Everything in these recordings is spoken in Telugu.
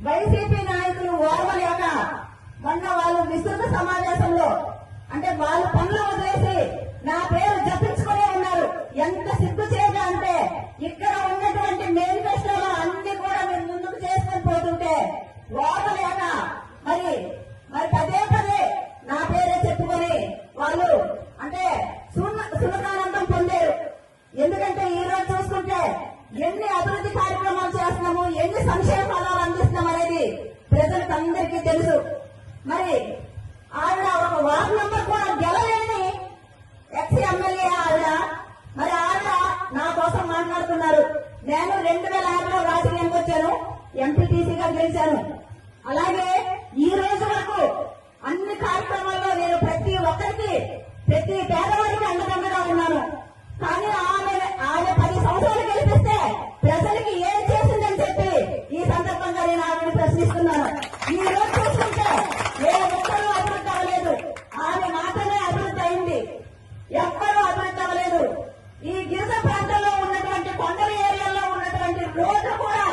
వైసీపీ నాయకులు ఓర్వలేక మొన్న వాళ్ళు విస్తృత సమావేశంలో అంటే వాళ్ళు పనులు వదిలేసి నా పేరు జపించుకునే ఉన్నారు. ఎంత సిగ్గు చేయగా అంటే ఇక్కడ ఉన్నటువంటి మేనిఫెస్టోలో అన్ని కూడా మీరు ముందుకు చేసుకొని పోతుంటే ఓర్వలేక మరి పదే పదే నా పేరే చెప్పుకొని వాళ్ళు అంటే సునకానందం పొందారు. ఎందుకంటే ఈ రోజు చూసుకుంటే ఎన్ని అభివృద్ధి కార్యక్రమాలు చేస్తున్నాము, ఎన్ని సంక్షేమ ఫలాలు అందిస్తున్నాం అనేది ప్రజలకు అందరికీ తెలుసు. మరి ఆవిడ ఒక వార్డు నంబర్ కూడా గెలలేని ఎక్స్ ఎమ్మెల్యే ఆవిడ. మరి ఆవిడ నా కోసం మాట్లాడుతున్నారు. నేను 2005లో రాజకీయానికి వచ్చాను, ఎంపీటీసీగా గెలిచాను. అలాగే ఈ రోజు వరకు అన్ని కార్యక్రమాల్లో నేను ప్రతి ఒక్కరికి ప్రతి పేదవాడికి అండదండగా ఉన్నాను. కానీ ఆమె 10 సంవత్సరాలు గెలిపిస్తే ప్రజలకి ఏం చేసిందని చెప్పి ఈ సందర్భంగా నేను ఆమెను ప్రశ్నిస్తున్నాను. ఈ రోజు చూసుకుంటే ఏ ఒక్కరూ అభివృద్ధి అవ్వలేదు, ఆమె మాత్రమే అభివృద్ధి అయింది, ఎవ్వరూ అభివృద్ధి అవ్వలేదు. ఈ గిరిజన ప్రాంతంలో ఉన్నటువంటి కొండల ఏరియాలో ఉన్నటువంటి రోడ్లు కూడా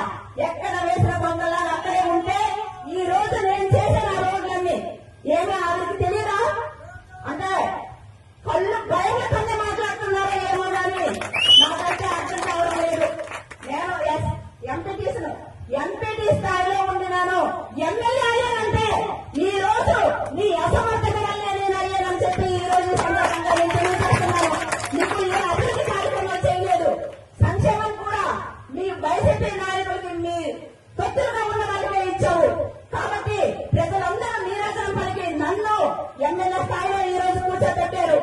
ఎక్కడ వేసిన కొండలాగా అక్కడే ఉంటే ఈ రోజు నేను చేసిన ఆ రోడ్లన్నీ ఏమీ ఆమెకి తెలియదా? అంటే కళ్ళు భయంగా కన్నా మాట్లాడుతున్నారో ఏమో కానీ నాకైతే అర్థం కావడం లేదు. నేను ఎంపీటీ స్థాయిలో ఉండినాను, ఎమ్మెల్యే అయ్యానంటే ఈ రోజు నీ అసమర్థత వల్లే నేను అయ్యానని చెప్పి ఈ రోజు సందర్భంగా నేను తెలియజేస్తున్నాను. నీకు ఏ అభివృద్ధి కార్యక్రమాలు చేయలేదు, సంక్షేమం కూడా మీ వైసీపీ నాయకులకి మీ తొత్తులుగా ఉన్న వాళ్ళకే ఇచ్చావు. కాబట్టి ప్రజలందరూ నీరాజనం పలికి నన్ను ఎమ్మెల్యే స్థాయిలో ఈ రోజు కూర్చోబెట్టారు.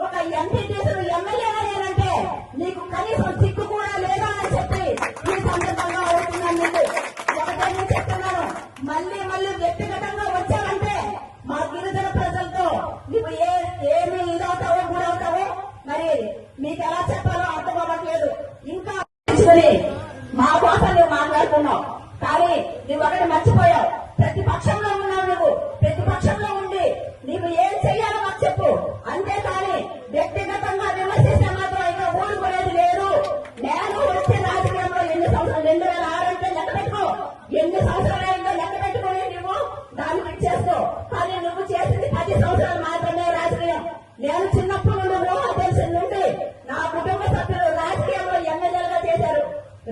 ఒక ఎంపీటీసీలు ఎమ్మెల్యే అయ్యారంటే నీకు కనీసం సిగ్గు కూడా లేదా అని చెప్పి ఈ సందర్భంగా అవుతున్నాను. నీకు ఒకటే నేను చెప్తున్నాను, మళ్ళీ వ్యక్తిగతంగా వచ్చావంటే మా గిరిజన ప్రజలతో నువ్వు ఏమి ఇదవుతావో గురవుతావో మరి మీకు ఎలా చెప్పాలో అర్థం అవ్వట్లేదు. ఇంకా మా కోసం నువ్వు మాట్లాడుతున్నావు, కానీ నువ్వు ఒకటి మర్చిపోయావు. ప్రతిపక్షంలో ఉన్నావు, నువ్వు ప్రతిపక్షంలో ఉండి నీవు ఏం చెయ్యాలో మాకు చెప్పు, అంతేకాని వ్యక్తిగతంగా విమర్శిస్తే మాత్రం ఇంకా ఊరుకునేది లేదు. నేను వచ్చే రాజకీయంలో ఎన్ని సంవత్సరాలు 2006 అంటే లెక్క పెట్టుకో, ఎన్ని సంవత్సరాలు అయిందో లెక్క పెట్టుకుని నువ్వు దాన్ని ఇచ్చేసుకో. కానీ నువ్వు చేసింది 10 సంవత్సరాలు మాత్రమే రాజకీయం. నేను చిన్నప్పుడు నుండి ఊహ తెలిసిన నుండి నా కుటుంబ సభ్యులు రాజకీయంలో ఎమ్మెల్యేలుగా చేశారు.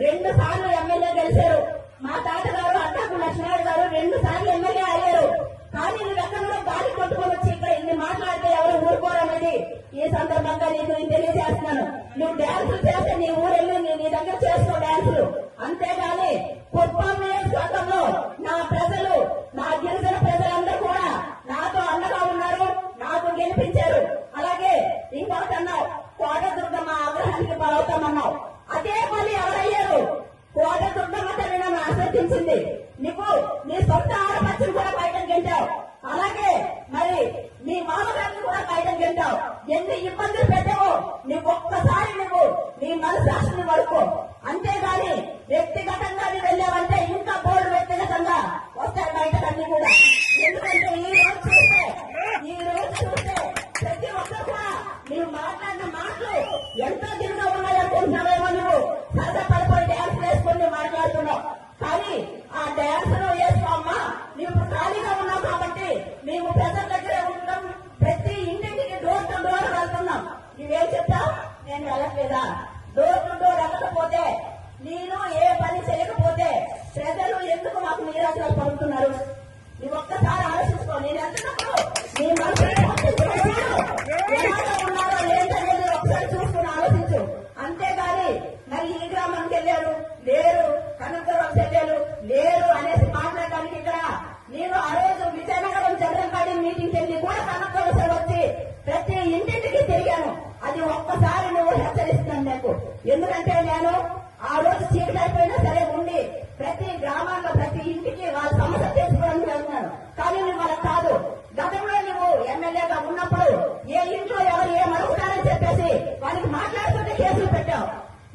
2 సార్లు ఎమ్మెల్యే గెలిచారు. మా తాతగారు అడ్డాకు లక్ష్మణ్ గారు 2 సార్లు ఎమ్మెల్యే అయ్యారు. కానీ నువ్వు ఎక్కడ గాలి కొట్టుకొని వచ్చి ఇక్కడ ఇన్ని మాట్లాడితే ఎవరు ఊరుకోరనేది ఈ సందర్భంగా నీకు నేను తెలియజేస్తున్నాను. నువ్వు డాన్సులు చేస్తే నీ ఊరెళ్ళి నీ దగ్గర చేసుకో డాన్సులు, అంతేగాని కుప్పం నియోజకవర్గంలో నా ప్రజలు, నా గిరిజన ప్రజలందరూ కూడా నాతో అండగా ఉన్నారు, నాకు గెలిపించారు. అలాగే ఇంకొకటి అన్నావు, కోటదుర్గమ్మ ఆగ్రహానికి బలవుతామన్నావు. అదే మళ్ళీ ఎవరయ్యారు? కోటదుర్గమ్మ తల్లి నన్ను ఆశ్రయించింది. నీకు నీ సొంత ఆడపచ్చును కూడా బయటకు గెంటావు. అలాగే మరి నీ మామగారిని కూడా బయటకు గెంటావు. ఎన్ని ఇబ్బందులు పెట్టావో నీకు ఒక్కసారి నువ్వు నీ మనసాక్షిని వడుకో, అంతేగాని వ్యక్తిగతంగా నువ్వు వెళ్ళావంటే ఇంకా బోర్డు వ్యక్తిగతంగా వస్తాయి బయటకన్నీ కూడా. ఎందుకంటే ఈ రోజు చూస్తే ప్రతి ఒక్కరు కూడా నువ్వు మాట్లాడిన మాటలు ఎంతో దిగుగా ఉన్నాయనుకుంటున్నావేమో. నువ్వు సరదా పడిపోయి డ్యాన్స్ వేసుకొని మాట్లాడుతున్నావు, కానీ ఆ డ్యాన్స్ లో వేసుకోమ్మా. నువ్వు ఖాళీగా ఉన్నావు కాబట్టి మేము ప్రజల దగ్గరే ఉండడం, ప్రతి ఇంటికి డోర్ టు డోర్ వెళ్తున్నాం. నువ్వేం చెప్తావు? నేను వెళ్ళట్లేదా? డోర్ టు డోర్ వెళ్ళకపోతే, నేను ఏ పని చేయకపోతే ప్రజలు ఎందుకు మాకు నీరాజనాలు పడుతున్నారు? నువ్వు ఒక్కసారి ఆలోచించుకో. నేను వెళ్తున్నప్పుడు నీ మనసు ఉన్నారో లేదనేది ఒకసారి చూసుకుని ఆలోచించు, అంతేగాని మరి ఈ గ్రామానికి వెళ్ళారు లేరు, కనకరం చెల్లెలు లేరు అనేసి మాట్లాడడానికి ఇక్కడ నేను ఆ రోజు విజయనగరం జగన్పాడి మీటింగ్ వెళ్ళి కూడా కనకరం వచ్చి ప్రతి ఇంటింటికి తిరిగాను. అది ఒక్కసారి నువ్వు హెచ్చరిస్తున్నాను నీకు. ఎందుకంటే నేను ఆ రోజు చీకటి అయిపోయినా సరే ఉండి ప్రతి గ్రామాల్లో ప్రతి ఇంటికి వాళ్ళ సమస్య తెలుసుకోవడానికి వెళ్తున్నాను. కానీ నువ్వు వాళ్ళకి కాదు. గతంలో నువ్వు ఎమ్మెల్యేగా ఉన్నప్పుడు ఏ ఇంట్లో ఎవరు ఏమనుకుంటారని చెప్పేసి వాళ్ళకి మాట్లాడుతుంటే కేసులు పెట్టావు.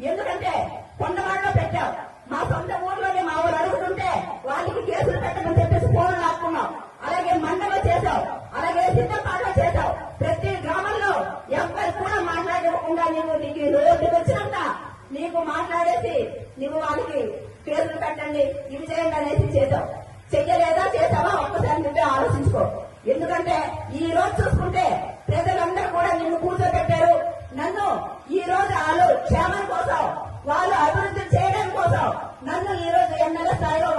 ఎందుకంటే కొండవాడలో పెట్టావు, మా సొంత ఊర్లోనే మా ఊరు అడుగుతుంటే వాళ్ళకి కేసులు పెట్టమని చెప్పేసి ఫోన్లు లాక్కున్నావు. అలాగే మండలో చేశావు, అలాగే సిద్ధపాటలో చేశావు. ప్రతి గ్రామంలో ఎవరు కూడా మాట్లాడకుండా నీకు రోడ్డుకి వచ్చినంత నీకు మాట్లాడేసి నువ్వు వాళ్ళకి కేసులు పెట్టండి ఇవి చేయండి అనేసి చేశావు. చెయ్యలేదా చేసావా ఒక్కసారి నువ్వే ఆలోచించుకో. ఎందుకంటే ఈ రోజు చూసుకుంటే ప్రజలందరూ కూడా నిన్ను కూర్చోబెట్టారు. నన్ను ఈ రోజు వాళ్ళు క్షేమం కోసం, వాళ్ళు అభివృద్ధి చేయడం కోసం నన్ను ఈ రోజు ఎమ్మెల్యే స్థాయిలో